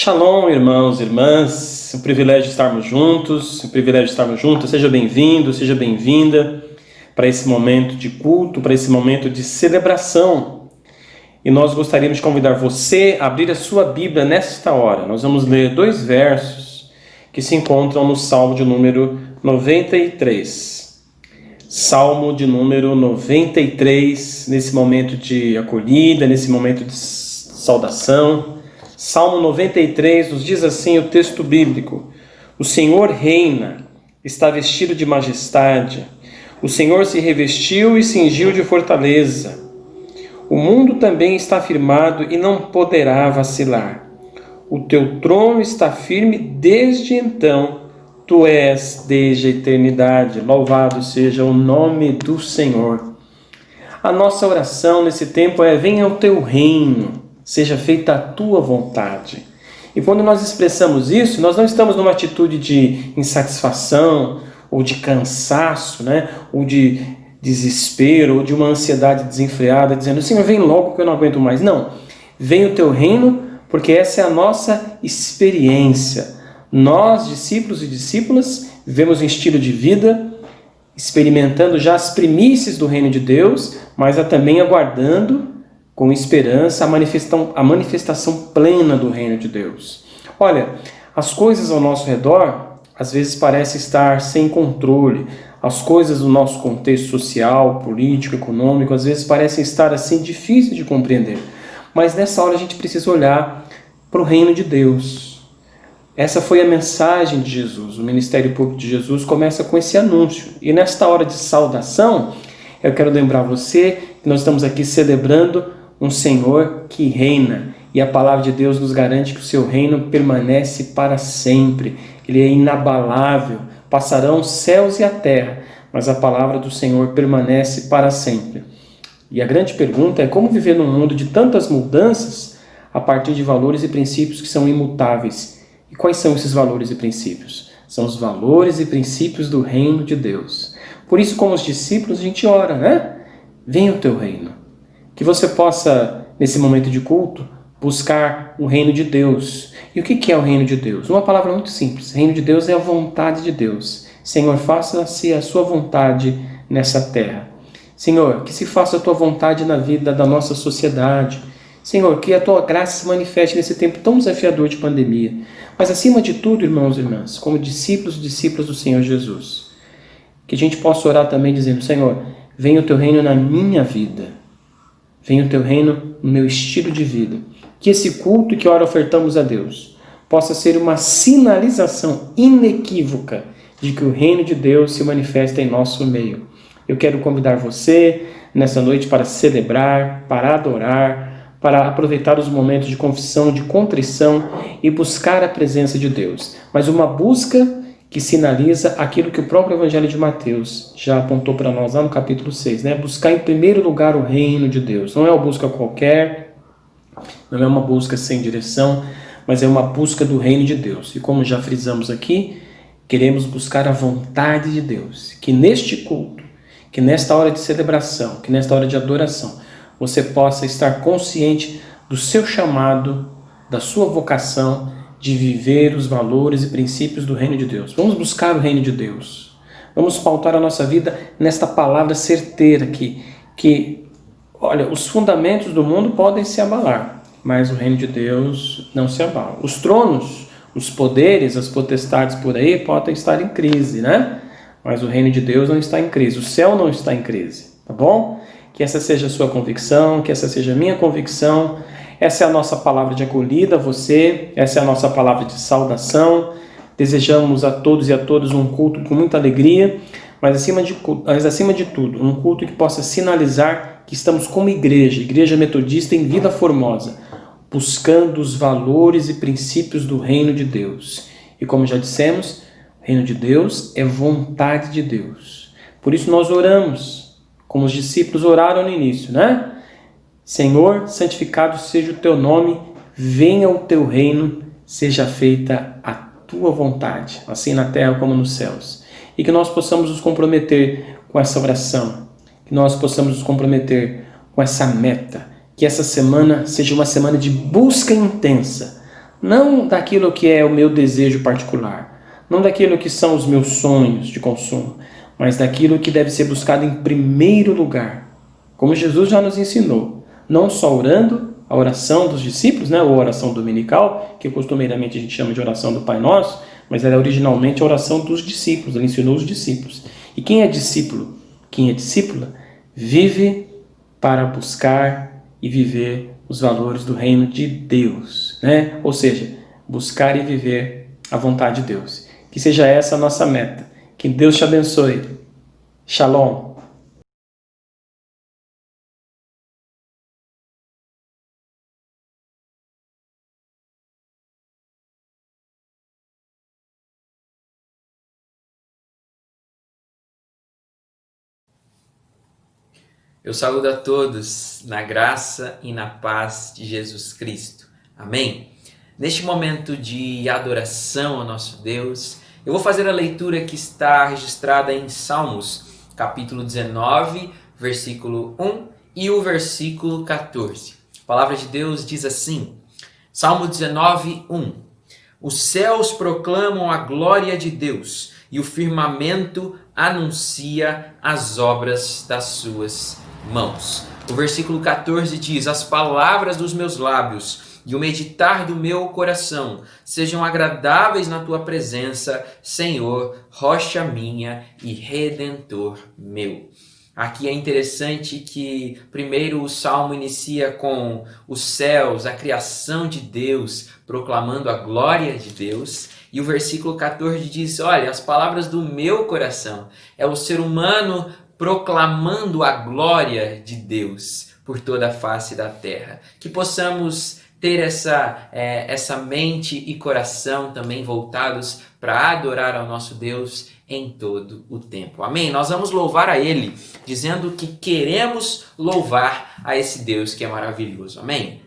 Shalom, irmãos e irmãs, um privilégio estarmos juntos, seja bem-vindo, seja bem-vinda para esse momento de culto, para esse momento de celebração. E nós gostaríamos de convidar você a abrir a sua Bíblia nesta hora. Nós vamos ler dois versos que se encontram no Salmo de número 93. Salmo de número 93, nesse momento de acolhida, nesse momento de saudação. Salmo 93 nos diz assim o texto bíblico: O Senhor reina, está vestido de majestade. O Senhor se revestiu e cingiu de fortaleza. O mundo também está firmado e não poderá vacilar. O teu trono está firme desde então. Tu és desde a eternidade. Louvado seja o nome do Senhor. A nossa oração nesse tempo é: venha o teu reino. Seja feita a tua vontade. E quando nós expressamos isso, nós não estamos numa atitude de insatisfação, ou de cansaço, ou de desespero, ou de uma ansiedade desenfreada, dizendo: Senhor, vem logo que eu não aguento mais. Não, vem o teu reino, porque essa é a nossa experiência. Nós, discípulos e discípulas, vivemos um estilo de vida, experimentando já as primícias do reino de Deus, mas também aguardando com esperança a manifestação plena do reino de Deus. Olha, as coisas ao nosso redor às vezes parecem estar sem controle. As coisas do nosso contexto social, político, econômico, às vezes parecem estar assim difíceis de compreender. Mas nessa hora a gente precisa olhar para o reino de Deus. Essa foi a mensagem de Jesus. O ministério público de Jesus começa com esse anúncio. E nesta hora de saudação, eu quero lembrar você que nós estamos aqui celebrando um Senhor que reina, e a palavra de Deus nos garante que o seu reino permanece para sempre. Ele é inabalável, passarão os céus e a terra, mas a palavra do Senhor permanece para sempre. E a grande pergunta é: como viver num mundo de tantas mudanças a partir de valores e princípios que são imutáveis? E quais são esses valores e princípios? São os valores e princípios do reino de Deus. Por isso, como os discípulos, a gente ora, Venha o teu reino. Que você possa, nesse momento de culto, buscar o reino de Deus. E o que é o reino de Deus? Uma palavra muito simples. O reino de Deus é a vontade de Deus. Senhor, faça-se a sua vontade nessa terra. Senhor, que se faça a tua vontade na vida da nossa sociedade. Senhor, que a tua graça se manifeste nesse tempo tão desafiador de pandemia. Mas acima de tudo, irmãos e irmãs, como discípulos e discípulas do Senhor Jesus, que a gente possa orar também dizendo: Senhor, venha o teu reino na minha vida. Venha o teu reino no meu estilo de vida. Que esse culto que ora ofertamos a Deus possa ser uma sinalização inequívoca de que o reino de Deus se manifesta em nosso meio. Eu quero convidar você nessa noite para celebrar, para adorar, para aproveitar os momentos de confissão, de contrição e buscar a presença de Deus. Mas uma busca que sinaliza aquilo que o próprio Evangelho de Mateus já apontou para nós lá no capítulo 6, Buscar em primeiro lugar o reino de Deus. Não é uma busca qualquer, não é uma busca sem direção, mas é uma busca do reino de Deus. E como já frisamos aqui, queremos buscar a vontade de Deus. Que neste culto, que nesta hora de celebração, que nesta hora de adoração, você possa estar consciente do seu chamado, da sua vocação, de viver os valores e princípios do reino de Deus. Vamos buscar o reino de Deus. Vamos pautar a nossa vida nesta palavra certeira que, olha, os fundamentos do mundo podem se abalar, mas o reino de Deus não se abala. Os tronos, os poderes, as potestades por aí podem estar em crise, Mas o reino de Deus não está em crise. O céu não está em crise, tá bom? Que essa seja a sua convicção, que essa seja a minha convicção. Essa é a nossa palavra de acolhida a você, essa é a nossa palavra de saudação. Desejamos a todos e a todas um culto com muita alegria, mas acima de tudo, um culto que possa sinalizar que estamos como igreja metodista em Vila Formosa, buscando os valores e princípios do reino de Deus. E como já dissemos, o reino de Deus é vontade de Deus. Por isso nós oramos, como os discípulos oraram no início, Senhor, santificado seja o teu nome, venha o teu reino, seja feita a tua vontade, assim na terra como nos céus. E que nós possamos nos comprometer com essa oração, que nós possamos nos comprometer com essa meta, que essa semana seja uma semana de busca intensa não daquilo que é o meu desejo particular, não daquilo que são os meus sonhos de consumo, mas daquilo que deve ser buscado em primeiro lugar, como Jesus já nos ensinou, não só orando, a oração dos discípulos, né, ou a oração dominical, que costumeiramente a gente chama de oração do Pai Nosso, mas era originalmente a oração dos discípulos, ele ensinou os discípulos. E quem é discípulo? Quem é discípula vive para buscar e viver os valores do reino de Deus, né? Ou seja, buscar e viver a vontade de Deus. Que seja essa a nossa meta. Que Deus te abençoe. Shalom. Eu saúdo a todos na graça e na paz de Jesus Cristo. Amém? Neste momento de adoração ao nosso Deus, eu vou fazer a leitura que está registrada em Salmos, capítulo 19, versículo 1 e o versículo 14. A palavra de Deus diz assim, Salmo 19, 1. Os céus proclamam a glória de Deus e o firmamento anuncia as obras das suas mãos. O versículo 14 diz, as palavras dos meus lábios e o meditar do meu coração sejam agradáveis na tua presença, Senhor, rocha minha e redentor meu. Aqui é interessante que primeiro o Salmo inicia com os céus, a criação de Deus, proclamando a glória de Deus. E o versículo 14 diz, olha, as palavras do meu coração. É o ser humano proclamando a glória de Deus por toda a face da terra. Que possamos ter essa mente e coração também voltados para adorar ao nosso Deus em todo o tempo. Amém? Nós vamos louvar a Ele, dizendo que queremos louvar a esse Deus que é maravilhoso. Amém?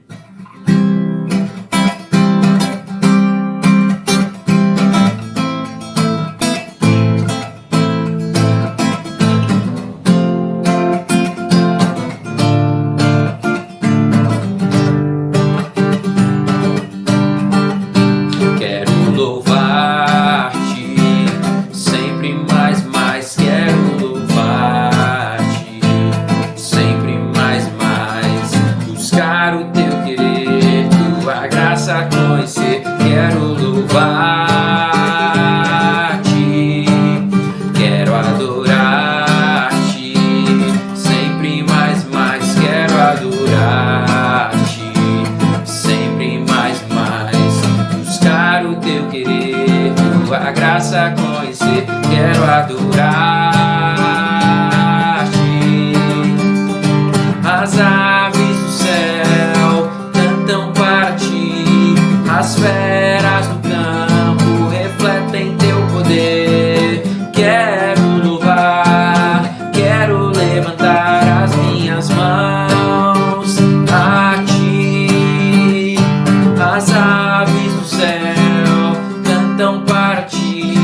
Quero adorar-te. As aves do céu cantam para ti, as feras do campo refletem teu poder. Quero louvar, quero levantar as minhas mãos a ti. As aves do céu cantam para ti,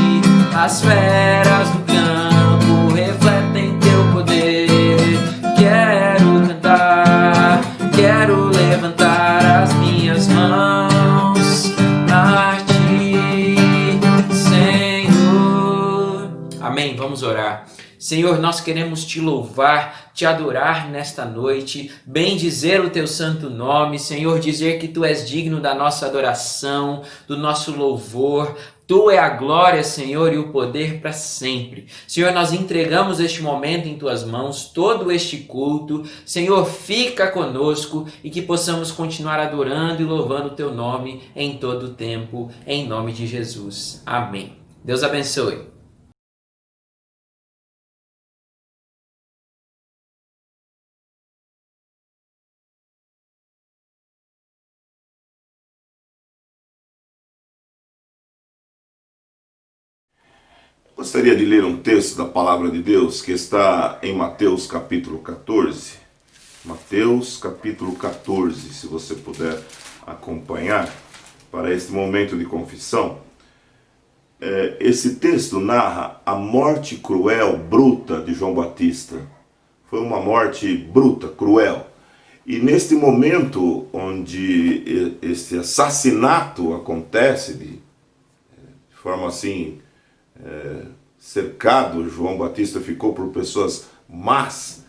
as feras do campo refletem teu poder. Quero cantar, quero levantar as minhas mãos a ti, Senhor. Amém, vamos orar. Senhor, nós queremos te louvar, te adorar nesta noite, bendizer o teu santo nome, Senhor, dizer que tu és digno da nossa adoração, do nosso louvor. Tu é a glória, Senhor, e o poder para sempre. Senhor, nós entregamos este momento em tuas mãos, todo este culto. Senhor, fica conosco e que possamos continuar adorando e louvando o teu nome em todo o tempo, em nome de Jesus. Amém. Deus abençoe. Gostaria de ler um texto da Palavra de Deus que está em Mateus capítulo 14. Mateus capítulo 14, se você puder acompanhar para este momento de confissão. Esse texto narra a morte cruel, bruta de João Batista. Foi uma morte bruta, cruel. E neste momento onde esse assassinato acontece de forma assim, cercado, João Batista ficou por pessoas más.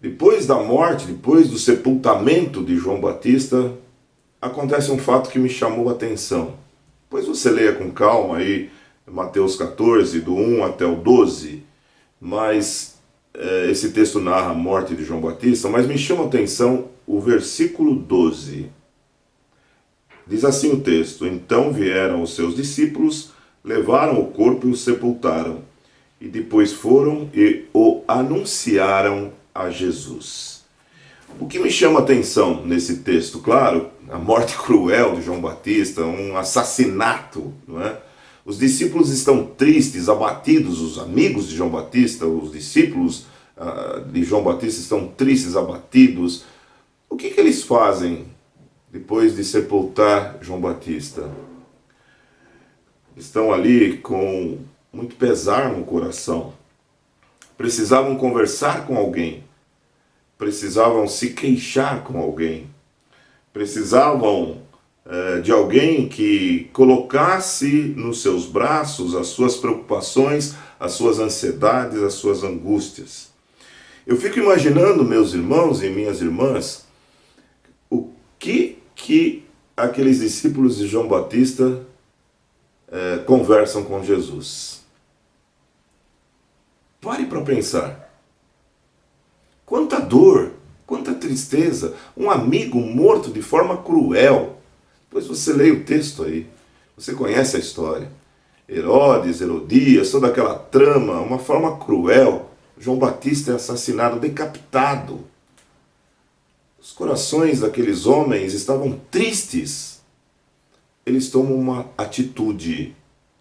Depois da morte, depois do sepultamento de João Batista, acontece um fato que me chamou a atenção. Depois você leia com calma aí, Mateus 14, do 1 até o 12, mas esse texto narra a morte de João Batista, mas me chama a atenção o versículo 12. Diz assim o texto: Então vieram os seus discípulos, levaram o corpo e o sepultaram, e depois foram e o anunciaram a Jesus. O que me chama a atenção nesse texto, claro, a morte cruel de João Batista, um assassinato, não é? Os discípulos estão tristes, abatidos, os amigos de João Batista, os discípulos de João Batista estão tristes, abatidos. O que eles fazem depois de sepultar João Batista? Estão ali com muito pesar no coração. Precisavam conversar com alguém. Precisavam se queixar com alguém. Precisavam de alguém que colocasse nos seus braços as suas preocupações, as suas ansiedades, as suas angústias. Eu fico imaginando, meus irmãos e minhas irmãs, o que aqueles discípulos de João Batista conversam com Jesus. Pare para pensar. Quanta dor, quanta tristeza, um amigo morto de forma cruel. Depois você lê o texto aí, você conhece a história. Herodes, Herodias, toda aquela trama, uma forma cruel. João Batista é assassinado, decapitado. Os corações daqueles homens estavam tristes. Eles tomam uma atitude,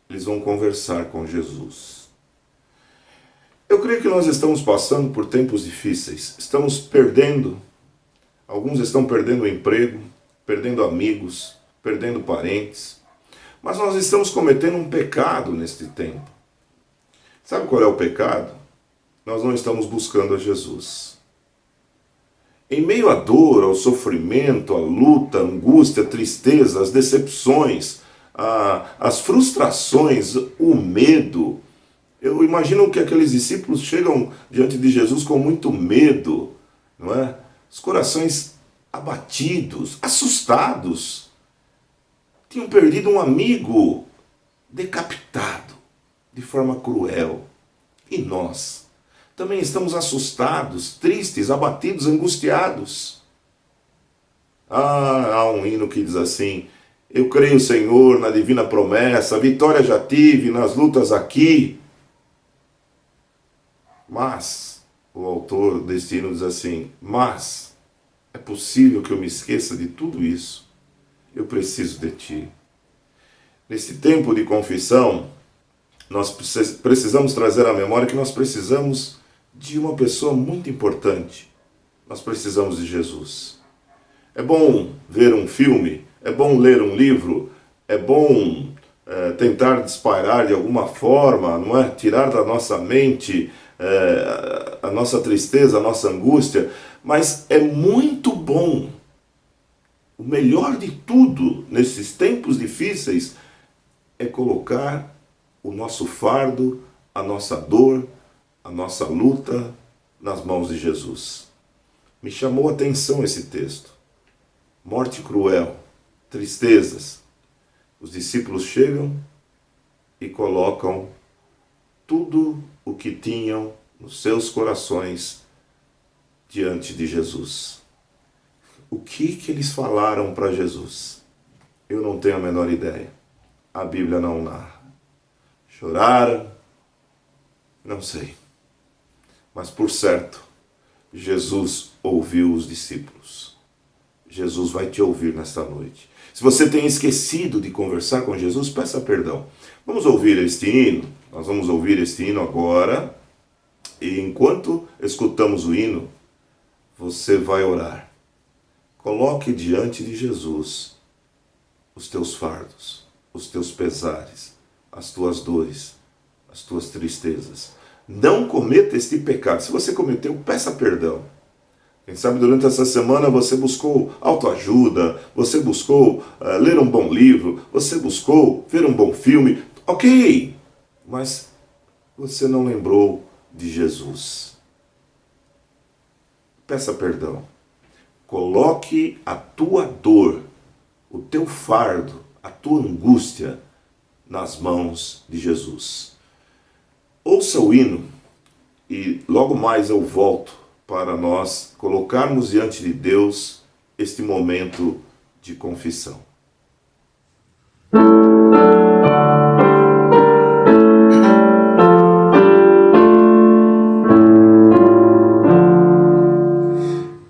eles vão conversar com Jesus. Eu creio que nós estamos passando por tempos difíceis, estamos perdendo, alguns estão perdendo o emprego, perdendo amigos, perdendo parentes, mas nós estamos cometendo um pecado neste tempo. Sabe qual é o pecado? Nós não estamos buscando a Jesus. Em meio à dor, ao sofrimento, à luta, à angústia, à tristeza, às decepções, às frustrações, o medo, eu imagino que aqueles discípulos chegam diante de Jesus com muito medo, não é? Os corações abatidos, assustados. Tinham perdido um amigo decapitado de forma cruel. E nós também estamos assustados, tristes, abatidos, angustiados. Há um hino que diz assim: eu creio, Senhor, na divina promessa, a vitória já tive nas lutas aqui. Mas, o autor deste hino diz assim: mas é possível que eu me esqueça de tudo isso. Eu preciso de Ti. Nesse tempo de confissão, nós precisamos trazer à memória que nós precisamos de uma pessoa muito importante. Nós precisamos de Jesus. É bom ver um filme, é bom ler um livro, é bom tentar dispairar de alguma forma, não é? Tirar da nossa mente a nossa tristeza, a nossa angústia, mas é muito bom. O melhor de tudo nesses tempos difíceis é colocar o nosso fardo, a nossa dor, a nossa luta nas mãos de Jesus. Me chamou a atenção esse texto. Morte cruel, tristezas. Os discípulos chegam e colocam tudo o que tinham nos seus corações diante de Jesus. O que eles falaram para Jesus? Eu não tenho a menor ideia. A Bíblia não narra. Choraram? Não sei. Mas por certo, Jesus ouviu os discípulos. Jesus vai te ouvir nesta noite. Se você tem esquecido de conversar com Jesus, peça perdão. Vamos ouvir este hino? Nós vamos ouvir este hino agora. E enquanto escutamos o hino, você vai orar. Coloque diante de Jesus os teus fardos, os teus pesares, as tuas dores, as tuas tristezas. Não cometa este pecado. Se você cometeu, peça perdão. Quem sabe durante essa semana você buscou autoajuda, você buscou ler um bom livro, você buscou ver um bom filme. Ok, mas você não lembrou de Jesus. Peça perdão. Coloque a tua dor, o teu fardo, a tua angústia nas mãos de Jesus. Ouça o hino e logo mais eu volto para nós colocarmos diante de Deus este momento de confissão.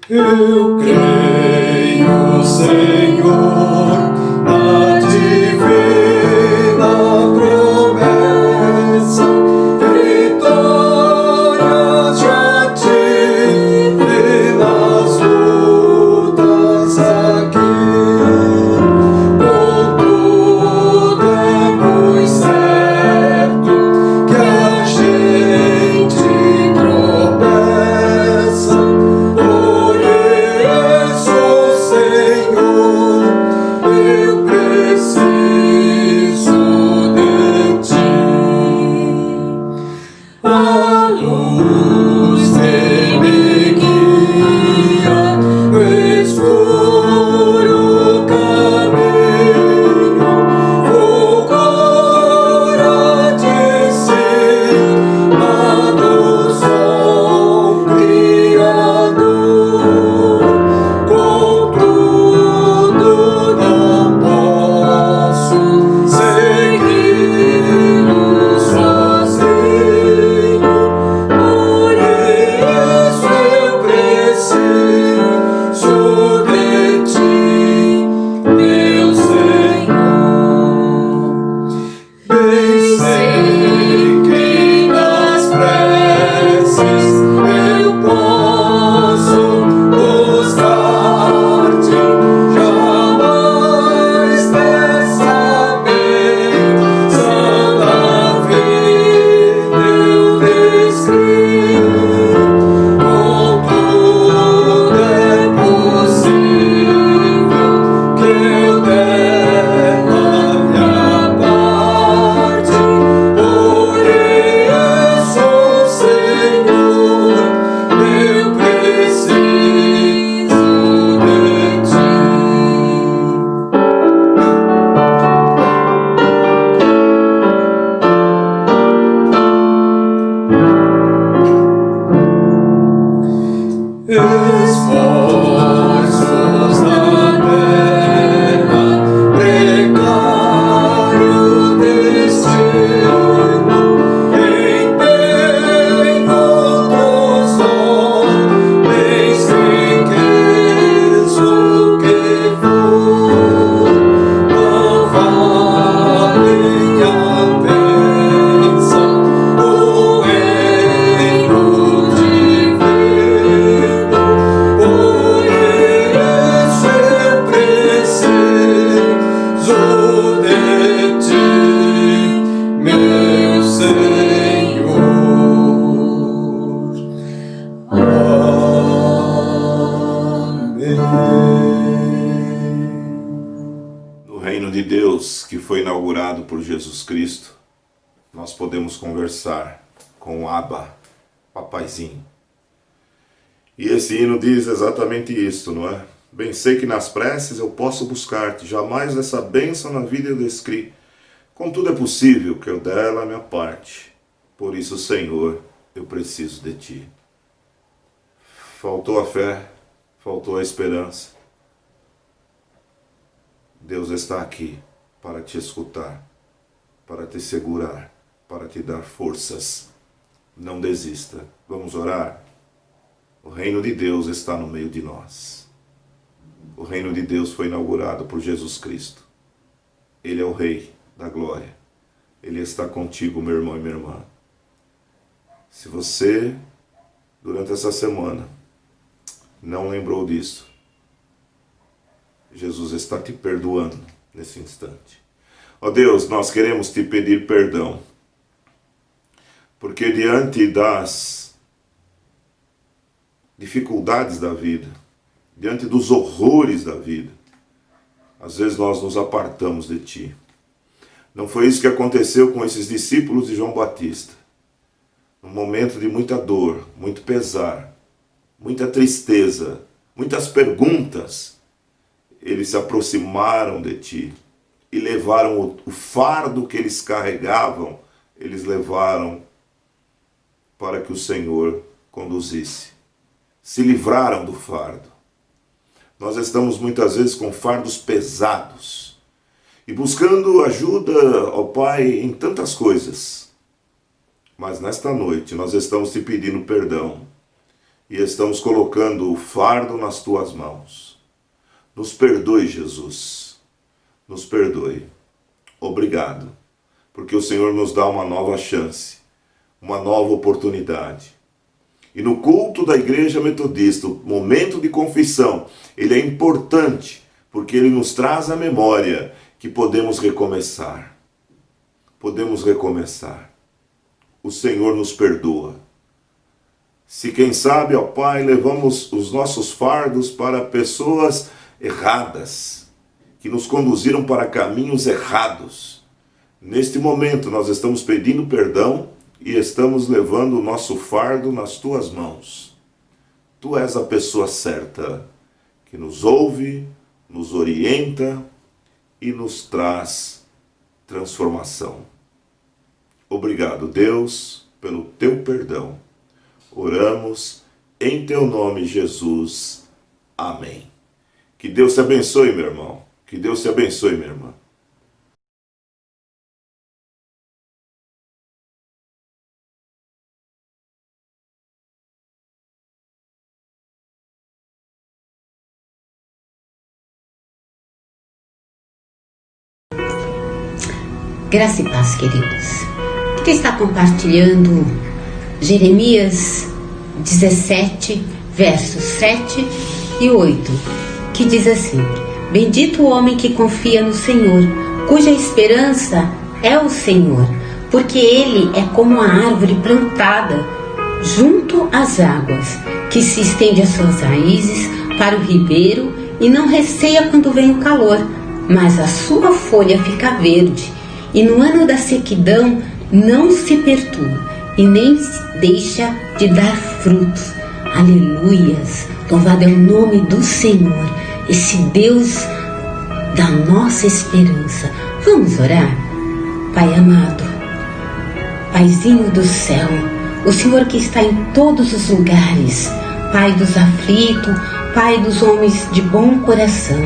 Eu creio, Senhor, na divina promessa, vitórias já tive nas lutas aqui. Contudo é muito certo que a gente tropeça. Por isso, Senhor, eu preciso de ti. A luz que me guia no escuro caminho, fulgora de cima do sol Criador. Contudo não posso segui-lo sozinho, por isso eu preciso de ti, meu Senhor. Bem sei que nas preces eu posso buscar-te, jamais dessa bênção da vida eu descrevo. Contudo é possível que eu deva minha parte, por isso, Senhor, eu preciso de ti. Esforços na terra, precário destino, empenho dos homens, riqueza o que for, não valem a bênção do reino divino. Por isso eu preciso de ti, meu Senhor. Amém. No reino de Deus, que foi inaugurado por Jesus Cristo, nós podemos conversar com o Abba, papaizinho. E esse hino diz exatamente isso, não é? Bem sei que nas preces eu posso buscar-te, jamais essa bênção na vida eu descri. Contudo é possível que eu dela a minha parte. Por isso, Senhor, eu preciso de ti. Faltou a fé, faltou a esperança. Deus está aqui para te escutar, para te segurar, para te dar forças. Não desista. Vamos orar? O reino de Deus está no meio de nós. O reino de Deus foi inaugurado por Jesus Cristo. Ele é o Rei da glória. Ele está contigo, meu irmão e minha irmã. Se você, durante essa semana, não lembrou disso, Jesus está te perdoando nesse instante. Ó Deus, nós queremos te pedir perdão, porque diante dificuldades da vida, diante dos horrores da vida, às vezes nós nos apartamos de Ti. Não foi isso que aconteceu com esses discípulos de João Batista. Num momento de muita dor, muito pesar, muita tristeza, muitas perguntas, eles se aproximaram de Ti e levaram o fardo que eles carregavam, eles levaram para que o Senhor conduzisse. Se livraram do fardo. Nós estamos muitas vezes com fardos pesados e buscando ajuda, ó Pai, em tantas coisas. Mas nesta noite nós estamos te pedindo perdão e estamos colocando o fardo nas Tuas mãos. Nos perdoe, Jesus. Nos perdoe. Obrigado, porque o Senhor nos dá uma nova chance, uma nova oportunidade. E no culto da Igreja Metodista, o momento de confissão, ele é importante, porque ele nos traz à memória que podemos recomeçar. Podemos recomeçar. O Senhor nos perdoa. Se quem sabe, ó Pai, levamos os nossos fardos para pessoas erradas, que nos conduziram para caminhos errados, neste momento nós estamos pedindo perdão e estamos levando o nosso fardo nas Tuas mãos. Tu és a pessoa certa, que nos ouve, nos orienta e nos traz transformação. Obrigado, Deus, pelo Teu perdão. Oramos em Teu nome, Jesus. Amém. Que Deus te abençoe, meu irmão. Que Deus te abençoe, minha irmã. Graça e paz, queridos. Quem está compartilhando Jeremias 17, versos 7 e 8, que diz assim: Bendito o homem que confia no Senhor, cuja esperança é o Senhor, porque ele é como a árvore plantada junto às águas, que se estende as suas raízes para o ribeiro e não receia quando vem o calor, mas a sua folha fica verde, e no ano da sequidão não se perturba e nem deixa de dar frutos. Aleluias! Louvado é o nome do Senhor, esse Deus da nossa esperança. Vamos orar? Pai amado, Paizinho do céu, o Senhor que está em todos os lugares, Pai dos aflitos, Pai dos homens de bom coração,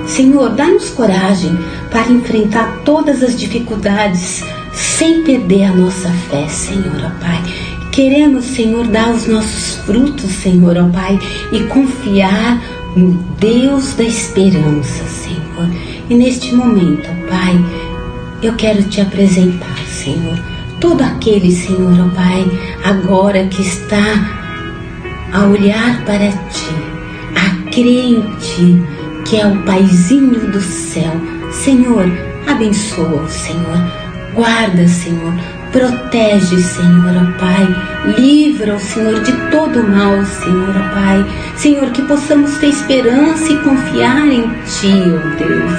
Senhor, dá-nos coragem para enfrentar todas as dificuldades sem perder a nossa fé, Senhor, ó Pai. Queremos, Senhor, dar os nossos frutos, Senhor, ó Pai, e confiar no Deus da esperança, Senhor. E neste momento, ó Pai, eu quero te apresentar, Senhor, todo aquele, Senhor, ó Pai, agora que está a olhar para Ti, a crer em Ti, que é o Paizinho do céu. Senhor, abençoa, Senhor, guarda, Senhor, protege, Senhor, ó Pai, livra, ó Senhor, de todo mal, Senhor, ó Pai. Senhor, que possamos ter esperança e confiar em Ti, ó Deus.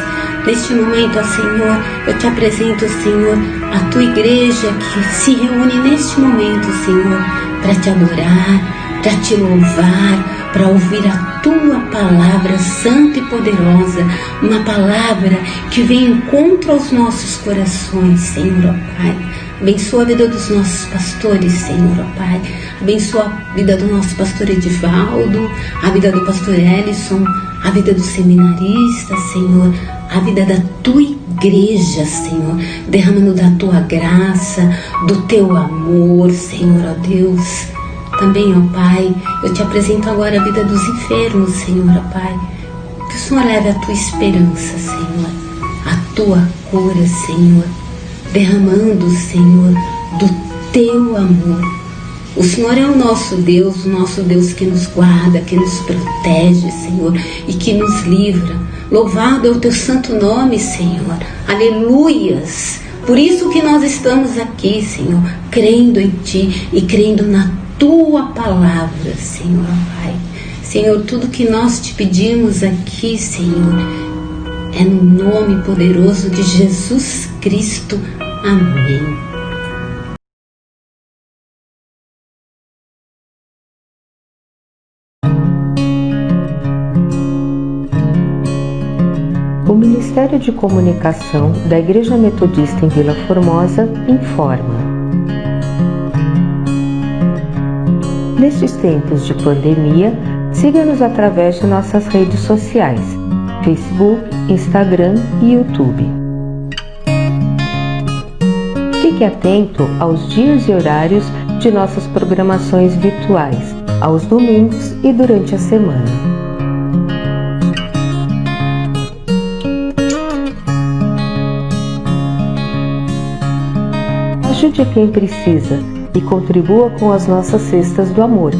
Neste momento, ó Senhor, eu te apresento, Senhor, a Tua igreja que se reúne neste momento, Senhor, para Te adorar, para Te louvar, para ouvir a Tua palavra santa e poderosa, uma palavra que vem contra os nossos corações, Senhor, ó Pai. Abençoa a vida dos nossos pastores, Senhor, ó Pai. Abençoa a vida do nosso pastor Edivaldo, a vida do pastor Ellison, a vida do seminarista, Senhor, a vida da Tua igreja, Senhor, derramando da Tua graça, do Teu amor, Senhor, ó Deus. Também, ó Pai, eu te apresento agora a vida dos enfermos, Senhor, ó Pai. Que o Senhor leve a Tua esperança, Senhor, a Tua cura, Senhor, derramando, Senhor, do Teu amor. O Senhor é o nosso Deus que nos guarda, que nos protege, Senhor, e que nos livra. Louvado é o Teu santo nome, Senhor. Aleluias! Por isso que nós estamos aqui, Senhor, crendo em Ti e crendo na Tua palavra, Senhor, Pai. Senhor, tudo que nós te pedimos aqui, Senhor, é no nome poderoso de Jesus Cristo. Amém. O Ministério de Comunicação da Igreja Metodista em Vila Formosa informa. Nestes tempos de pandemia, siga-nos através de nossas redes sociais, Facebook, Instagram e YouTube. Fique atento aos dias e horários de nossas programações virtuais, aos domingos e durante a semana. Ajude quem precisa e contribua com as nossas cestas do amor,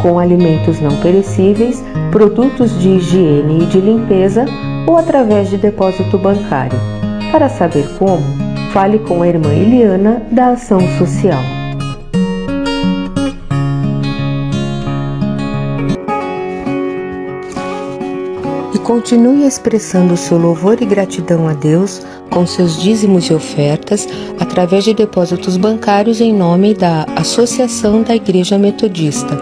com alimentos não perecíveis, produtos de higiene e de limpeza ou através de depósito bancário. Para saber como, fale com a irmã Eliana da Ação Social. E continue expressando seu louvor e gratidão a Deus com seus dízimos e ofertas através de depósitos bancários em nome da Associação da Igreja Metodista,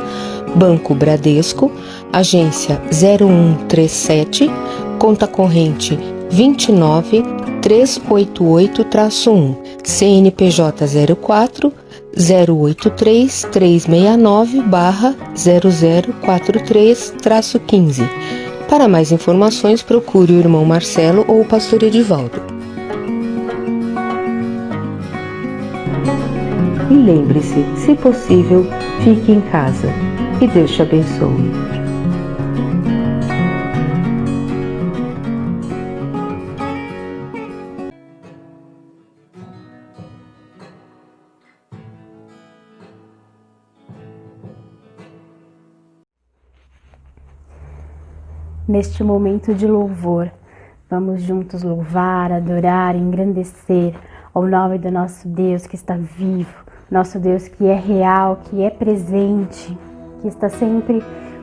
Banco Bradesco, agência 0137, conta corrente 29388-1, CNPJ 04 083 369/0043-15. Para mais informações, procure o irmão Marcelo ou o pastor Edivaldo. E lembre-se, se possível, fique em casa. E Deus te abençoe. Neste momento de louvor, vamos juntos louvar, adorar, engrandecer ao nome do nosso Deus que está vivo, nosso Deus que é real, que é presente, que está sempre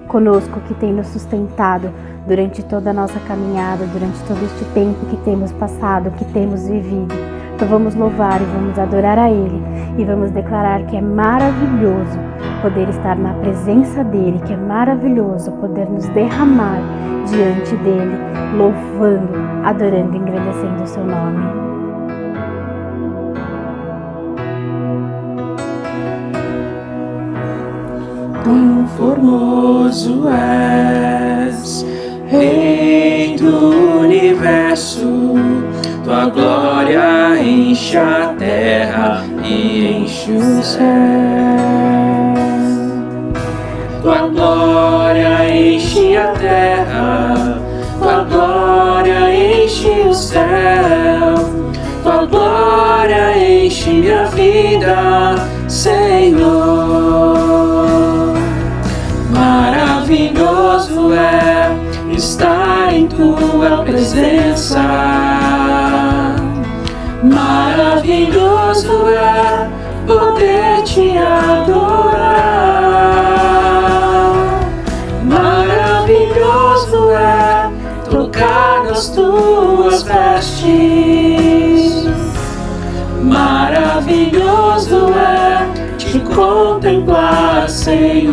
conosco, que tem nos sustentado durante toda a nossa caminhada, durante todo este tempo que temos passado, que temos vivido. Então vamos louvar e vamos adorar a Ele e vamos declarar que é maravilhoso poder estar na presença dEle, que é maravilhoso poder nos derramar diante dEle, louvando, adorando e engrandecendo o seu nome. Quão formoso és, Rei do Universo, tua glória enche a terra e enche o céu. Tua glória enche a terra, tua glória enche o céu, tua glória enche minha vida, Senhor. Maravilhoso é estar em tua presença, maravilhoso é poder te adorar, maravilhoso é tocar nas tuas vestes, maravilhoso é te contemplar, Senhor.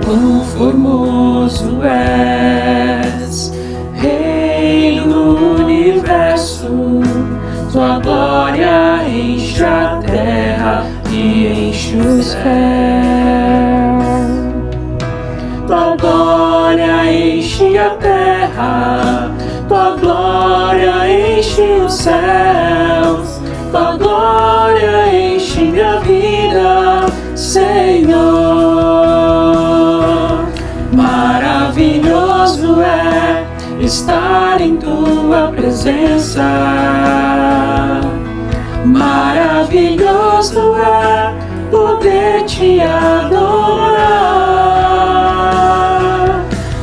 Quão formoso és, Rei do Universo, tua glória enche a terra e enche o céu. Tua glória enche a terra, tua glória enche o céu, tua glória enche minha vida, Senhor. Maravilhoso é estar em tua presença, maravilhoso é poder te adorar,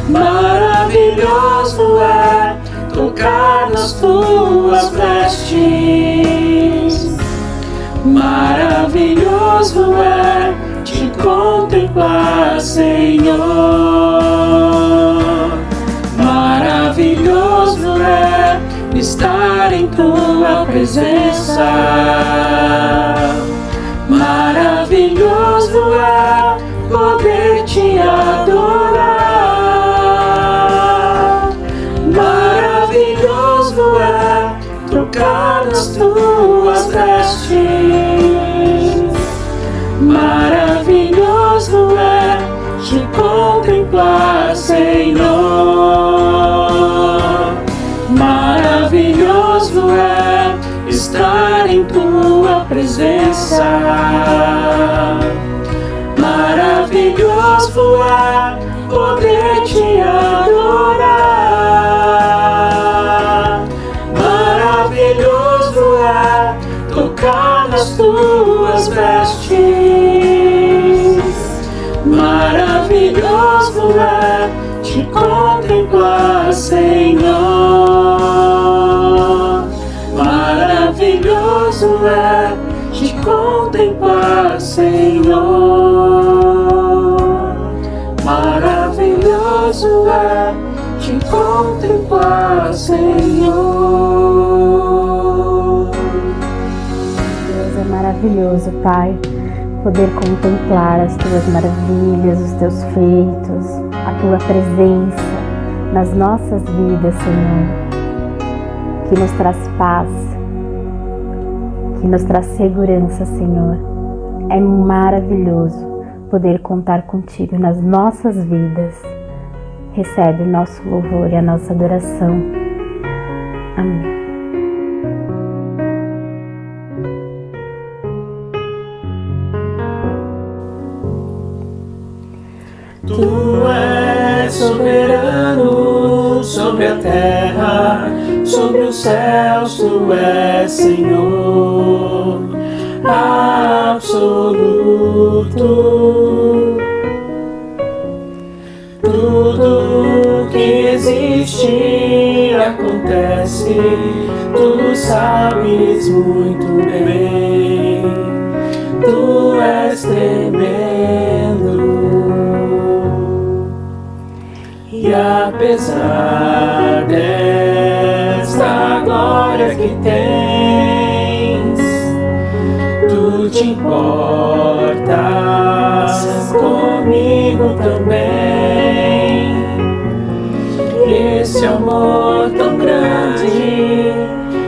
maravilhoso é tocar nas tuas vestes, Maravilhoso é te contemplar, Senhor. Maravilhoso é estar em tua presença. Maravilhoso é poder te adorar. Maravilhoso é tocar nas tuas vestes. Maravilhoso é te contemplar, Senhor. Maravilhoso é estar em tua presença. Maravilhoso é poder te adorar. Maravilhoso é tocar nas tuas vestes. Maravilhoso é te contemplar, Senhor. Maravilhoso é te contemplar, Senhor. Maravilhoso é te contemplar, Senhor. Deus, é maravilhoso, Pai, poder contemplar as tuas maravilhas, os teus feitos, a tua presença nas nossas vidas, Senhor, que nos traz paz, que nos traz segurança, Senhor. É maravilhoso poder contar contigo nas nossas vidas. Recebe o nosso louvor e a nossa adoração. Amém. Tu és soberano sobre a terra, sobre os céus, tu és Senhor absoluto. Tudo que existe acontece, tu sabes muito bem. Tu és tremendo. E apesar desta glória que tens, tu te importas comigo também. Esse amor tão grande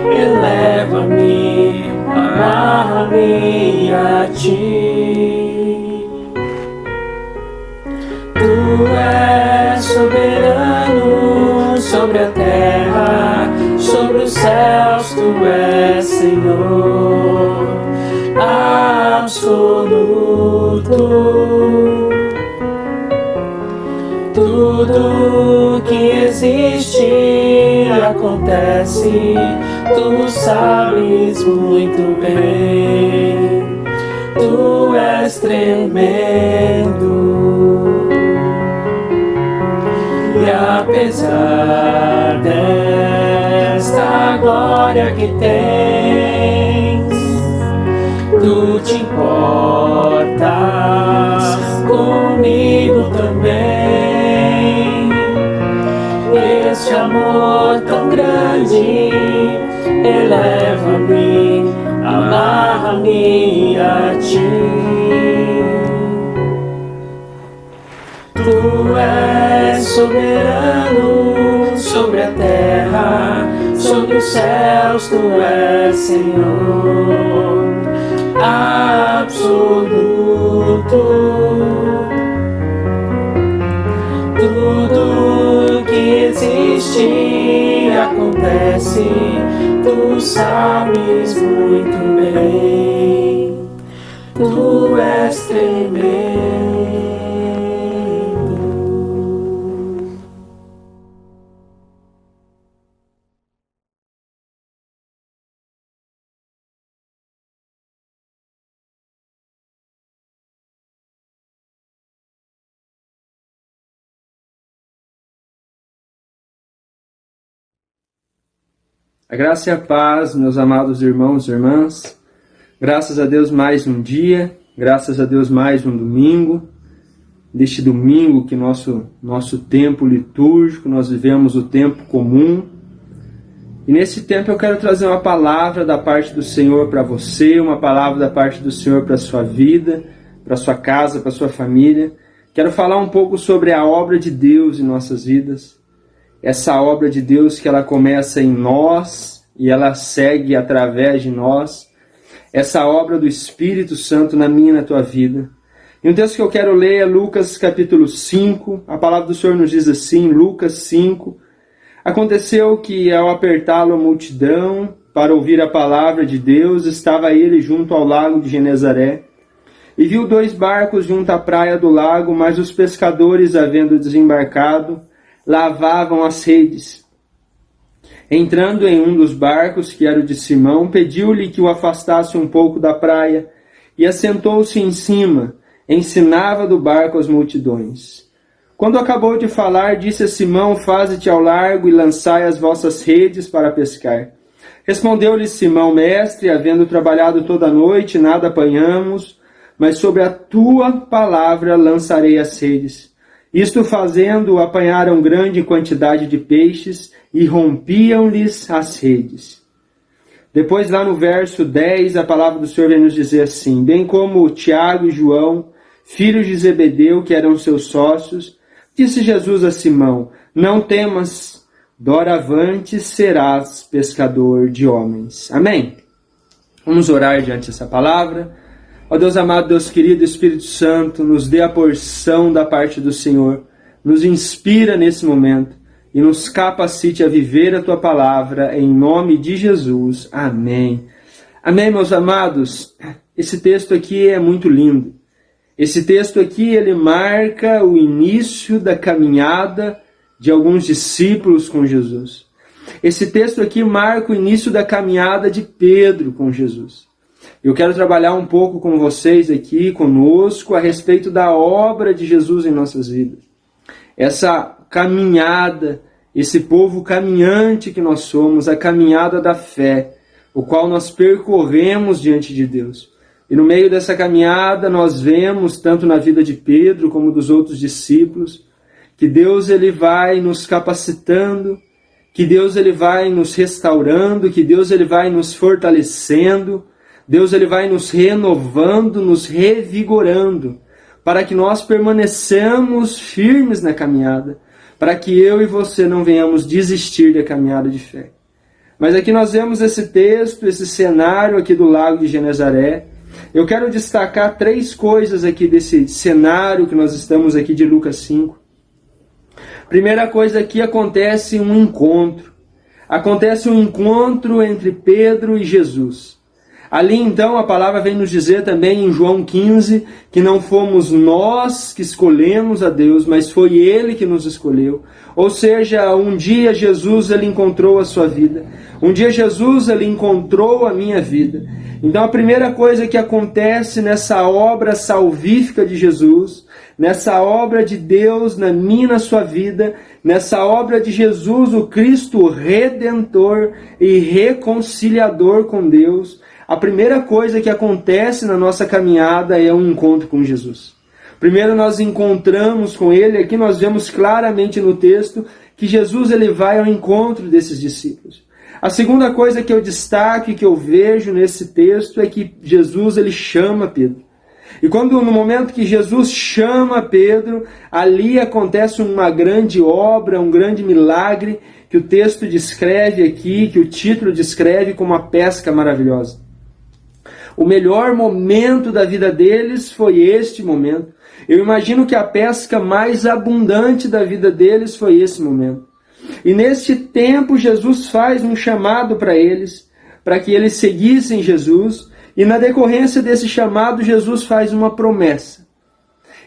eleva-me, amarra-me a ti. Tu és soberano sobre a terra, sobre os céus, tu és Senhor absoluto. Tudo que existe acontece, tu sabes muito bem. Tu és tremendo. E apesar desta glória que tens, tu te importas comigo também. Este amor tão grande eleva-me, amarra-me a ti. Tu és soberano sobre a terra, sobre os céus, tu és Senhor absoluto. Tudo que existe acontece, tu sabes muito bem. Tu és tremendo. A graça e a paz, meus amados irmãos e irmãs, Graças a Deus mais um dia, graças a Deus mais um domingo. Deste domingo que nosso tempo litúrgico, nós vivemos o tempo comum. E nesse tempo eu quero trazer uma palavra da parte do Senhor para você, uma palavra da parte do Senhor para a sua vida, para a sua casa, para a sua família. Quero falar um pouco sobre a obra de Deus em nossas vidas. Essa obra de Deus que ela começa em nós e ela segue através de nós. Essa obra do Espírito Santo na minha e na tua vida. E um texto que eu quero ler é Lucas capítulo 5. A palavra do Senhor nos diz assim, Lucas 5. Aconteceu que ao apertá-lo a multidão para ouvir a palavra de Deus, estava ele junto ao lago de Genezaré. E viu 2 barcos junto à praia do lago, mas os pescadores, havendo desembarcado, lavavam as redes. Entrando em um dos barcos, que era o de Simão, pediu-lhe que o afastasse um pouco da praia, e assentou-se em cima, ensinava do barco as multidões. Quando acabou de falar, disse a Simão, faze-te ao largo e lançai as vossas redes para pescar. Respondeu-lhe Simão, mestre, havendo trabalhado toda a noite, nada apanhamos, mas sobre a tua palavra lançarei as redes. Isto fazendo, apanharam grande quantidade de peixes e rompiam-lhes as redes. Depois, lá no verso 10, a palavra do Senhor vem nos dizer assim, bem como Tiago e João, filhos de Zebedeu, que eram seus sócios, disse Jesus a Simão, não temas, doravante serás pescador de homens. Amém? Vamos orar diante dessa palavra. Ó Deus amado, Deus querido, Espírito Santo, nos dê a porção da parte do Senhor, nos inspira nesse momento e nos capacite a viver a Tua palavra, em nome de Jesus. Amém. Amém, meus amados? Esse texto aqui é muito lindo. Esse texto aqui, ele marca o início da caminhada de alguns discípulos com Jesus. Esse texto aqui marca o início da caminhada de Pedro com Jesus. Eu quero trabalhar um pouco com vocês aqui, conosco, a respeito da obra de Jesus em nossas vidas. Essa caminhada, esse povo caminhante que nós somos, a caminhada da fé, o qual nós percorremos diante de Deus. E no meio dessa caminhada nós vemos, tanto na vida de Pedro como dos outros discípulos, que Deus ele vai nos capacitando, que Deus ele vai nos restaurando, que Deus ele vai nos fortalecendo, Deus ele vai nos renovando, nos revigorando, para que nós permaneçamos firmes na caminhada, para que eu e você não venhamos desistir da caminhada de fé. Mas aqui nós vemos esse texto, esse cenário aqui do lago de Genezaré. Eu quero destacar 3 coisas aqui desse cenário que nós estamos aqui de Lucas 5. Primeira coisa aqui, acontece um encontro. Acontece um encontro entre Pedro e Jesus. Ali então a palavra vem nos dizer também em João 15 que não fomos nós que escolhemos a Deus, mas foi Ele que nos escolheu. Ou seja, um dia Jesus ele encontrou a sua vida. Um dia Jesus ele encontrou a minha vida. Então a primeira coisa que acontece nessa obra salvífica de Jesus, nessa obra de Deus na minha e na sua vida, nessa obra de Jesus, o Cristo Redentor e reconciliador com Deus, a primeira coisa que acontece na nossa caminhada é um encontro com Jesus. Primeiro nós encontramos com Ele, aqui nós vemos claramente no texto que Jesus ele vai ao encontro desses discípulos. A segunda coisa que eu destaco e que eu vejo nesse texto é que Jesus ele chama Pedro. E quando no momento que Jesus chama Pedro, ali acontece uma grande obra, um grande milagre, que o texto descreve aqui, que o título descreve como uma pesca maravilhosa. O melhor momento da vida deles foi este momento. Eu imagino que a pesca mais abundante da vida deles foi esse momento. E neste tempo Jesus faz um chamado para eles, para que eles seguissem Jesus, e na decorrência desse chamado Jesus faz uma promessa.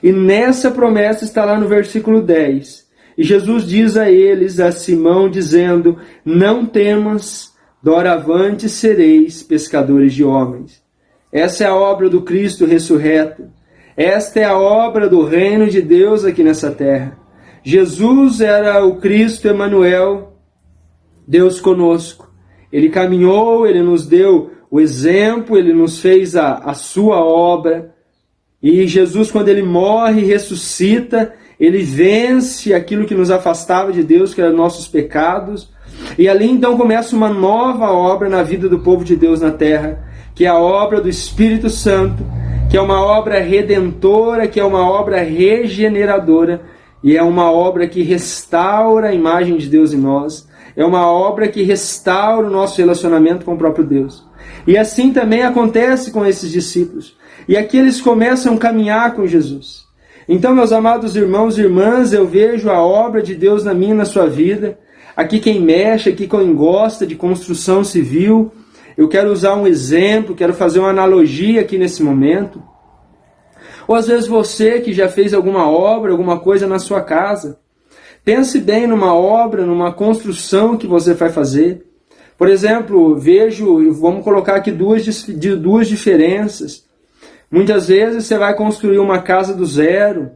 E nessa promessa está lá no versículo 10. E Jesus diz a eles, a Simão, dizendo, não temas, doravante sereis pescadores de homens. Essa é a obra do Cristo ressurreto. Esta é a obra do reino de Deus aqui nessa terra. Jesus era o Cristo Emanuel, Deus conosco. Ele caminhou, ele nos deu o exemplo, ele nos fez a sua obra. E Jesus, quando ele morre e ressuscita, ele vence aquilo que nos afastava de Deus, que eram nossos pecados. E ali então começa uma nova obra na vida do povo de Deus na terra, que é a obra do Espírito Santo, que é uma obra redentora, que é uma obra regeneradora, e é uma obra que restaura a imagem de Deus em nós, é uma obra que restaura o nosso relacionamento com o próprio Deus. E assim também acontece com esses discípulos. E aqui eles começam a caminhar com Jesus. Então, meus amados irmãos e irmãs, eu vejo a obra de Deus na minha e na sua vida. Aqui quem mexe, aqui quem gosta de construção civil, eu quero usar um exemplo, quero fazer uma analogia aqui nesse momento. Ou às vezes você que já fez alguma obra, alguma coisa na sua casa. Pense bem numa obra, numa construção que você vai fazer. Por exemplo, vamos colocar aqui duas diferenças. Muitas vezes você vai construir uma casa do zero,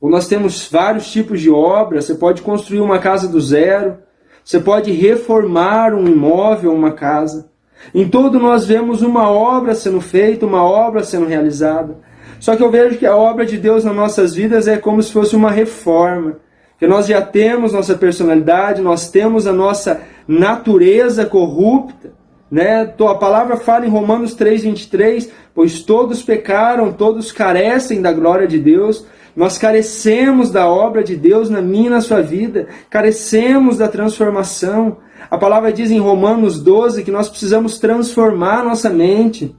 ou nós temos vários tipos de obra. Você pode construir uma casa do zero, você pode reformar um imóvel, uma casa. Em todo nós vemos uma obra sendo feita, uma obra sendo realizada. Só que eu vejo que a obra de Deus nas nossas vidas é como se fosse uma reforma. Porque nós já temos nossa personalidade, nós temos a nossa natureza corrupta. Né? A palavra fala em Romanos 3,23, pois todos pecaram, todos carecem da glória de Deus. Nós carecemos da obra de Deus na minha e na sua vida, carecemos da transformação. A palavra diz em Romanos 12 que nós precisamos transformar a nossa mente.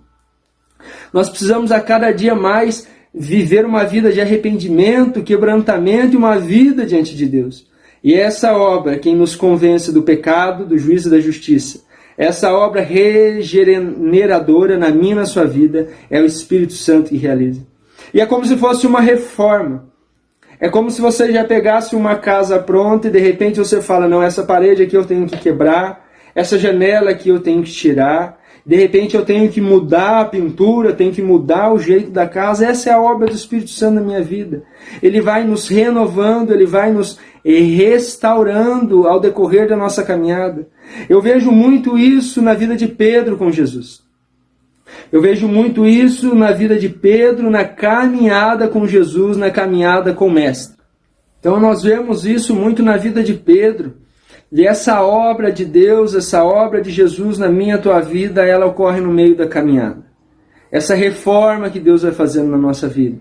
Nós precisamos a cada dia mais viver uma vida de arrependimento, quebrantamento e uma vida diante de Deus. E essa obra, quem nos convence do pecado, do juízo e da justiça, essa obra regeneradora na minha e na sua vida, é o Espírito Santo que realiza. E é como se fosse uma reforma. É como se você já pegasse uma casa pronta e de repente você fala, não, essa parede aqui eu tenho que quebrar, essa janela aqui eu tenho que tirar, de repente eu tenho que mudar a pintura, tenho que mudar o jeito da casa. Essa é a obra do Espírito Santo na minha vida. Ele vai nos renovando, ele vai nos restaurando ao decorrer da nossa caminhada. Eu vejo muito isso na vida de Pedro com Jesus. Eu vejo muito isso na vida de Pedro, na caminhada com Jesus, na caminhada com o Mestre. Então nós vemos isso muito na vida de Pedro. E essa obra de Deus, essa obra de Jesus na minha e tua vida, ela ocorre no meio da caminhada. Essa reforma que Deus vai fazendo na nossa vida.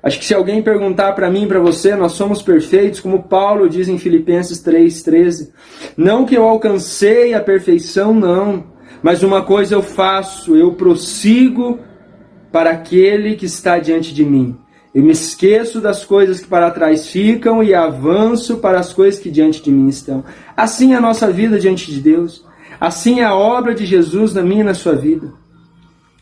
Acho que se alguém perguntar para mim e para você, nós somos perfeitos, como Paulo diz em Filipenses 3,13. Não que eu alcancei a perfeição, não. Mas uma coisa eu faço, eu prossigo para aquele que está diante de mim. Eu me esqueço das coisas que para trás ficam e avanço para as coisas que diante de mim estão. Assim é a nossa vida diante de Deus. Assim é a obra de Jesus na minha e na sua vida.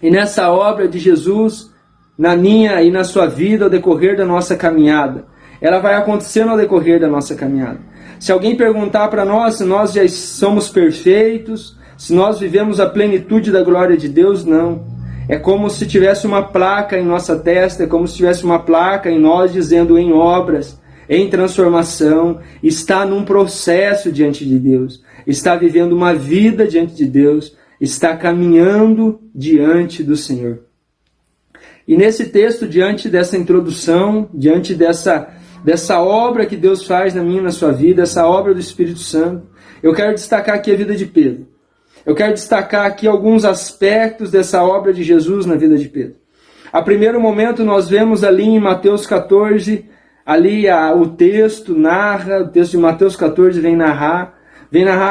E nessa obra de Jesus, na minha e na sua vida, ao decorrer da nossa caminhada, ela vai acontecendo ao decorrer da nossa caminhada. Se alguém perguntar para nós se nós já somos perfeitos, se nós vivemos a plenitude da glória de Deus, não. É como se tivesse uma placa em nossa testa, é como se tivesse uma placa em nós dizendo em obras, em transformação, está num processo diante de Deus, está vivendo uma vida diante de Deus, está caminhando diante do Senhor. E nesse texto, diante dessa introdução, diante dessa obra que Deus faz na minha e na sua vida, essa obra do Espírito Santo, eu quero destacar aqui a vida de Pedro. Eu quero destacar aqui alguns aspectos dessa obra de Jesus na vida de Pedro. A primeiro momento nós vemos ali em Mateus 14, ali o texto de Mateus 14 vem narrar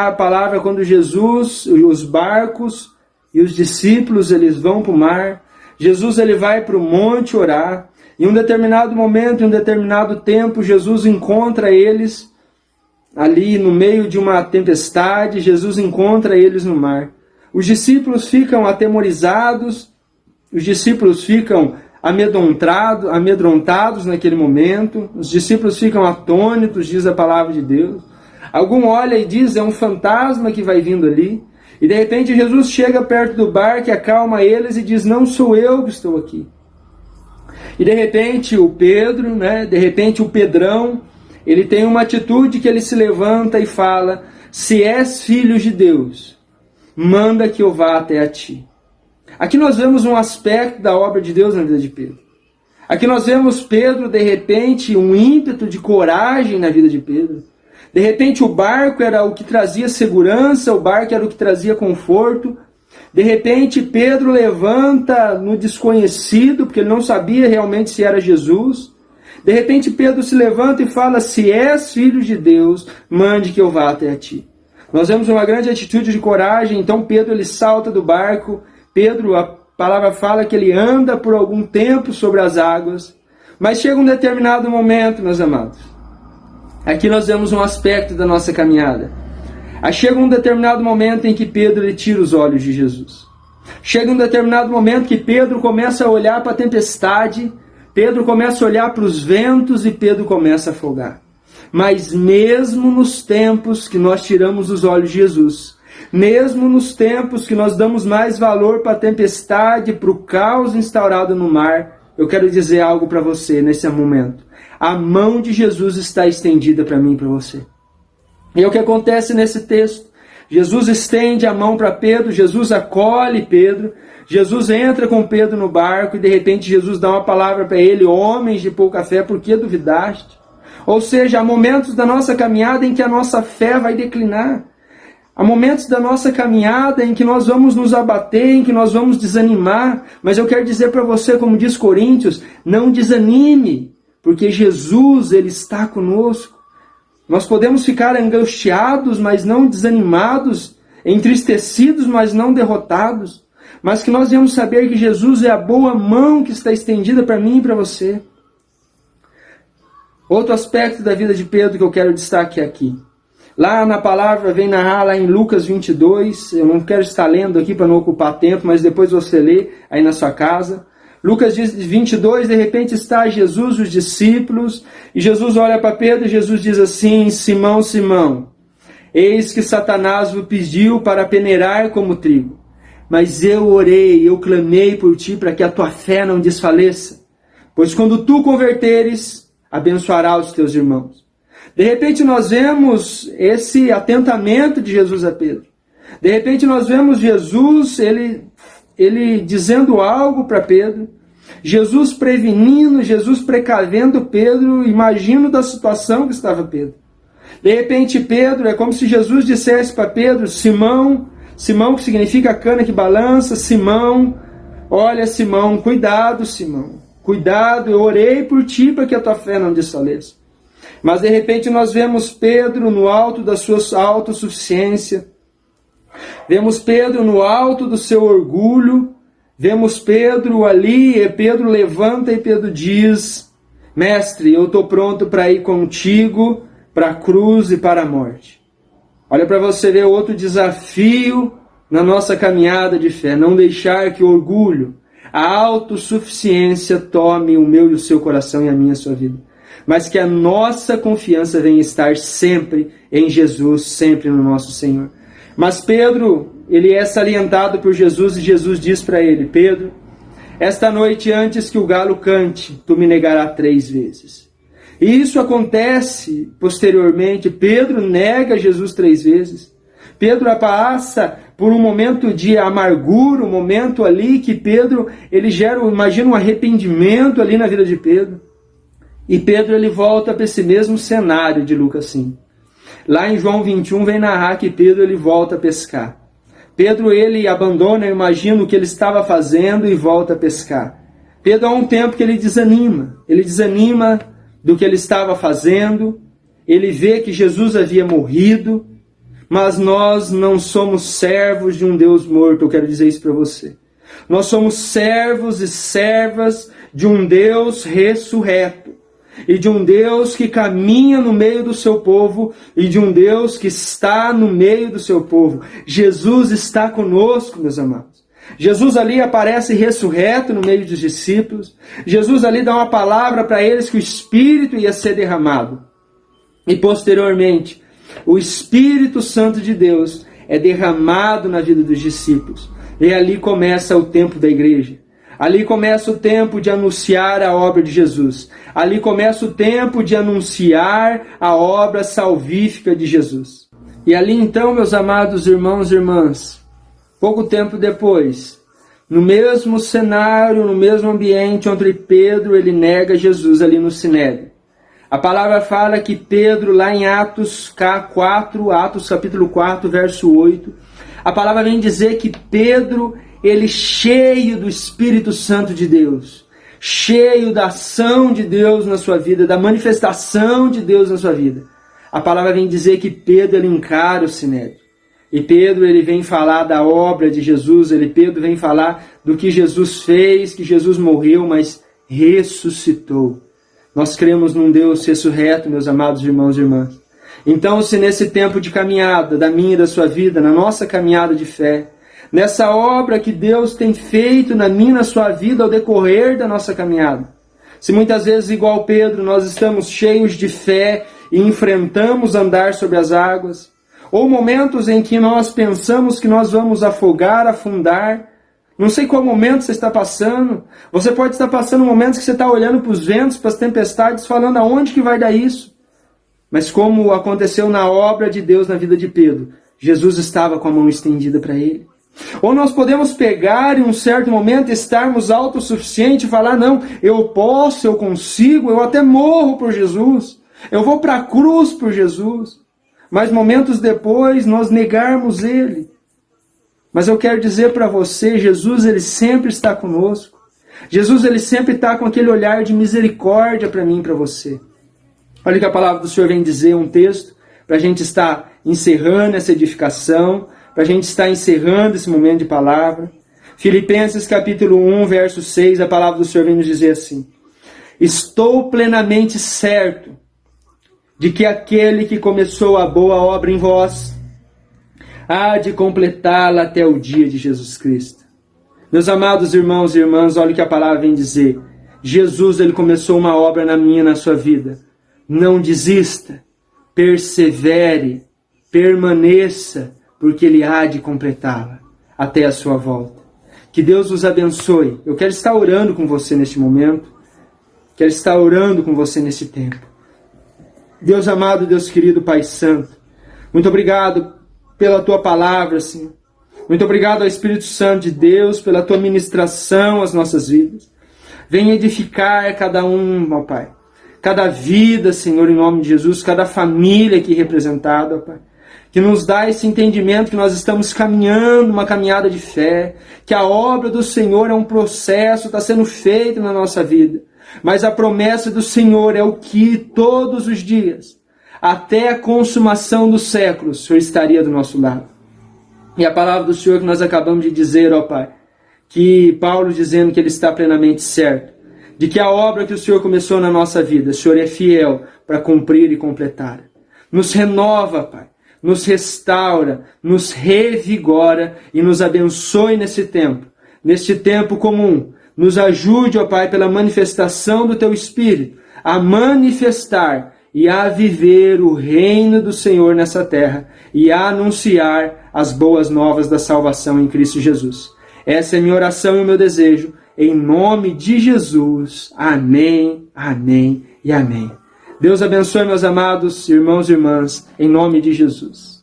a palavra quando Jesus, os barcos e os discípulos, eles vão para o mar. Jesus ele vai para o monte orar. Em um determinado momento, em um determinado tempo, Jesus encontra eles ali no meio de uma tempestade. Jesus encontra eles no mar. Os discípulos ficam atemorizados, os discípulos ficam amedrontados naquele momento, os discípulos ficam atônitos, diz a palavra de Deus. Algum olha e diz, é um fantasma que vai vindo ali. E de repente Jesus chega perto do barco, acalma eles e diz, não sou eu que estou aqui. E de repente o Pedro, o Pedrão, ele tem uma atitude que ele se levanta e fala, se és filho de Deus, manda que eu vá até a ti. Aqui nós vemos um aspecto da obra de Deus na vida de Pedro. Aqui nós vemos Pedro, de repente, um ímpeto de coragem na vida de Pedro. De repente o barco era o que trazia segurança, o barco era o que trazia conforto. De repente Pedro levanta no desconhecido, porque ele não sabia realmente se era Jesus. De repente Pedro se levanta e fala: se és filho de Deus, mande que eu vá até a ti. Nós vemos uma grande atitude de coragem. Então Pedro ele salta do barco. Pedro, a palavra fala que ele anda por algum tempo sobre as águas. Mas chega um determinado momento, meus amados. Aqui nós vemos um aspecto da nossa caminhada. Chega um determinado momento em que Pedro ele tira os olhos de Jesus. Chega um determinado momento que Pedro começa a olhar para a tempestade, Pedro começa a olhar para os ventos e Pedro começa a afogar. Mas mesmo nos tempos que nós tiramos os olhos de Jesus, mesmo nos tempos que nós damos mais valor para a tempestade, para o caos instaurado no mar, eu quero dizer algo para você nesse momento. A mão de Jesus está estendida para mim e para você. E é o que acontece nesse texto. Jesus estende a mão para Pedro, Jesus acolhe Pedro, Jesus entra com Pedro no barco e de repente Jesus dá uma palavra para ele: homens de pouca fé, por que duvidaste? Ou seja, há momentos da nossa caminhada em que a nossa fé vai declinar. Há momentos da nossa caminhada em que nós vamos nos abater, em que nós vamos desanimar. Mas eu quero dizer para você, como diz Coríntios, não desanime, porque Jesus ele está conosco. Nós podemos ficar angustiados, mas não desanimados, entristecidos, mas não derrotados. Mas que nós devemos saber que Jesus é a boa mão que está estendida para mim e para você. Outro aspecto da vida de Pedro que eu quero destacar aqui. Lá na palavra vem narrar lá em Lucas 22, eu não quero estar lendo aqui para não ocupar tempo, mas depois você lê aí na sua casa. Lucas 22, de repente está Jesus, os discípulos, e Jesus olha para Pedro e Jesus diz assim: Simão, Simão, eis que Satanás vos pediu para peneirar como trigo, mas eu orei, eu clamei por ti para que a tua fé não desfaleça, pois quando tu converteres, abençoará os teus irmãos. De repente nós vemos esse atentamento de Jesus a Pedro. De repente nós vemos Jesus, ele dizendo algo para Pedro, Jesus prevenindo, Jesus precavendo Pedro, imagino da situação que estava Pedro. De repente Pedro, é como se Jesus dissesse para Pedro: Simão, Simão que significa cana que balança, Simão, olha Simão, cuidado Simão, cuidado, eu orei por ti para que a tua fé não desfaleça. Mas de repente nós vemos Pedro no alto da sua autossuficiência, vemos Pedro no alto do seu orgulho, vemos Pedro ali, e Pedro levanta e Pedro diz: Mestre, eu estou pronto para ir contigo para a cruz e para a morte. Olha para você ver outro desafio na nossa caminhada de fé: não deixar que o orgulho, a autossuficiência tome o meu e o seu coração e a minha e a sua vida. Mas que a nossa confiança venha estar sempre em Jesus, sempre no nosso Senhor. Mas Pedro, ele é salientado por Jesus e Jesus diz para ele: Pedro, esta noite antes que o galo cante, tu me negarás 3 vezes. E isso acontece posteriormente. Pedro nega Jesus 3 vezes. Pedro passa por um momento de amargura, um momento ali que Pedro, ele gera, imagina, um arrependimento ali na vida de Pedro. E Pedro ele volta para esse mesmo cenário de Lucas 5. Lá em João 21 vem narrar que Pedro ele volta a pescar. Pedro ele abandona, eu imagino, o que ele estava fazendo e volta a pescar. Pedro há um tempo que ele desanima do que ele estava fazendo, ele vê que Jesus havia morrido, mas nós não somos servos de um Deus morto, eu quero dizer isso para você. Nós somos servos e servas de um Deus ressurreto, e de um Deus que caminha no meio do seu povo, e de um Deus que está no meio do seu povo. Jesus está conosco, meus amados. Jesus ali aparece ressurreto no meio dos discípulos. Jesus ali dá uma palavra para eles que o Espírito ia ser derramado. E posteriormente, o Espírito Santo de Deus é derramado na vida dos discípulos. E ali começa o tempo da igreja. Ali começa o tempo de anunciar a obra de Jesus. Ali começa o tempo de anunciar a obra salvífica de Jesus. E ali então, meus amados irmãos e irmãs, pouco tempo depois, no mesmo cenário, no mesmo ambiente onde Pedro ele nega Jesus ali no Sinédrio. A palavra fala que Pedro, lá em Atos capítulo 4, verso 8, a palavra vem dizer que Pedro, ele cheio do Espírito Santo de Deus, cheio da ação de Deus na sua vida, da manifestação de Deus na sua vida. A palavra vem dizer que Pedro ele encara o Sinédrio. E Pedro ele vem falar da obra de Jesus, Pedro vem falar do que Jesus fez, que Jesus morreu, mas ressuscitou. Nós cremos num Deus ressurreto, meus amados irmãos e irmãs. Então, se nesse tempo de caminhada, da minha e da sua vida, na nossa caminhada de fé, nessa obra que Deus tem feito na minha e na sua vida ao decorrer da nossa caminhada, se muitas vezes, igual Pedro, nós estamos cheios de fé e enfrentamos andar sobre as águas, ou momentos em que nós pensamos que nós vamos afogar, afundar. Não sei qual momento você está passando. Você pode estar passando momentos que você está olhando para os ventos, para as tempestades, falando aonde que vai dar isso. Mas como aconteceu na obra de Deus na vida de Pedro, Jesus estava com a mão estendida para ele. Ou nós podemos pegar em um certo momento, estarmos autossuficientes e falar, não, eu posso, eu consigo, eu até morro por Jesus. Eu vou para a cruz por Jesus. Mas momentos depois nós negarmos Ele. Mas eu quero dizer para você, Jesus ele sempre está conosco. Jesus ele sempre está com aquele olhar de misericórdia para mim e para você. Olha que a palavra do Senhor vem dizer um texto, para a gente estar encerrando essa edificação, para a gente estar encerrando esse momento de palavra. Filipenses capítulo 1, verso 6, a palavra do Senhor vem nos dizer assim: estou plenamente certo de que aquele que começou a boa obra em vós há de completá-la até o dia de Jesus Cristo. Meus amados irmãos e irmãs, olha o que a palavra vem dizer. Jesus ele começou uma obra na minha e na sua vida. Não desista, persevere, permaneça, porque Ele há de completá-la até a sua volta. Que Deus nos abençoe. Eu quero estar orando com você neste momento. Quero estar orando com você nesse tempo. Deus amado, Deus querido, Pai Santo, muito obrigado pela Tua palavra, Senhor. Muito obrigado ao Espírito Santo de Deus pela Tua ministração às nossas vidas. Venha edificar cada um, ó Pai. Cada vida, Senhor, em nome de Jesus, cada família aqui representada, ó Pai. Que nos dá esse entendimento que nós estamos caminhando uma caminhada de fé, que a obra do Senhor é um processo, está sendo feito na nossa vida. Mas a promessa do Senhor é o que todos os dias, até a consumação dos séculos, o Senhor estaria do nosso lado. E a palavra do Senhor que nós acabamos de dizer, ó Pai, que Paulo dizendo que ele está plenamente certo, de que a obra que o Senhor começou na nossa vida, o Senhor é fiel para cumprir e completar. Nos renova, Pai, nos restaura, nos revigora e nos abençoe nesse tempo comum. Nos ajude, ó Pai, pela manifestação do Teu Espírito, a manifestar e a viver o reino do Senhor nessa terra e a anunciar as boas novas da salvação em Cristo Jesus. Essa é a minha oração e o meu desejo, em nome de Jesus. Amém, amém e amém. Deus abençoe, meus amados irmãos e irmãs, em nome de Jesus.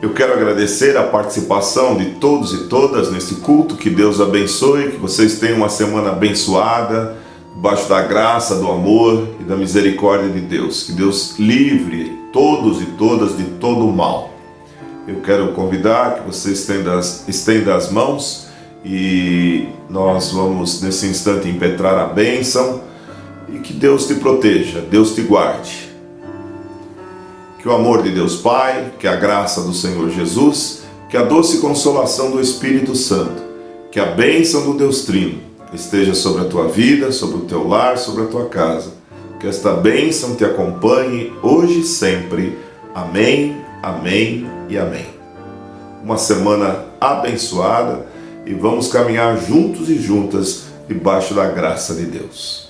Eu quero agradecer a participação de todos e todas nesse culto. Que Deus abençoe, que vocês tenham uma semana abençoada, debaixo da graça, do amor e da misericórdia de Deus. Que Deus livre todos e todas de todo o mal. Eu quero convidar que você estenda as mãos e nós vamos nesse instante impetrar a bênção e que Deus te proteja, Deus te guarde. Que o amor de Deus Pai, que a graça do Senhor Jesus, que a doce consolação do Espírito Santo, que a bênção do Deus Trino esteja sobre a tua vida, sobre o teu lar, sobre a tua casa. Que esta bênção te acompanhe hoje e sempre. Amém, amém e amém. Uma semana abençoada e vamos caminhar juntos e juntas debaixo da graça de Deus.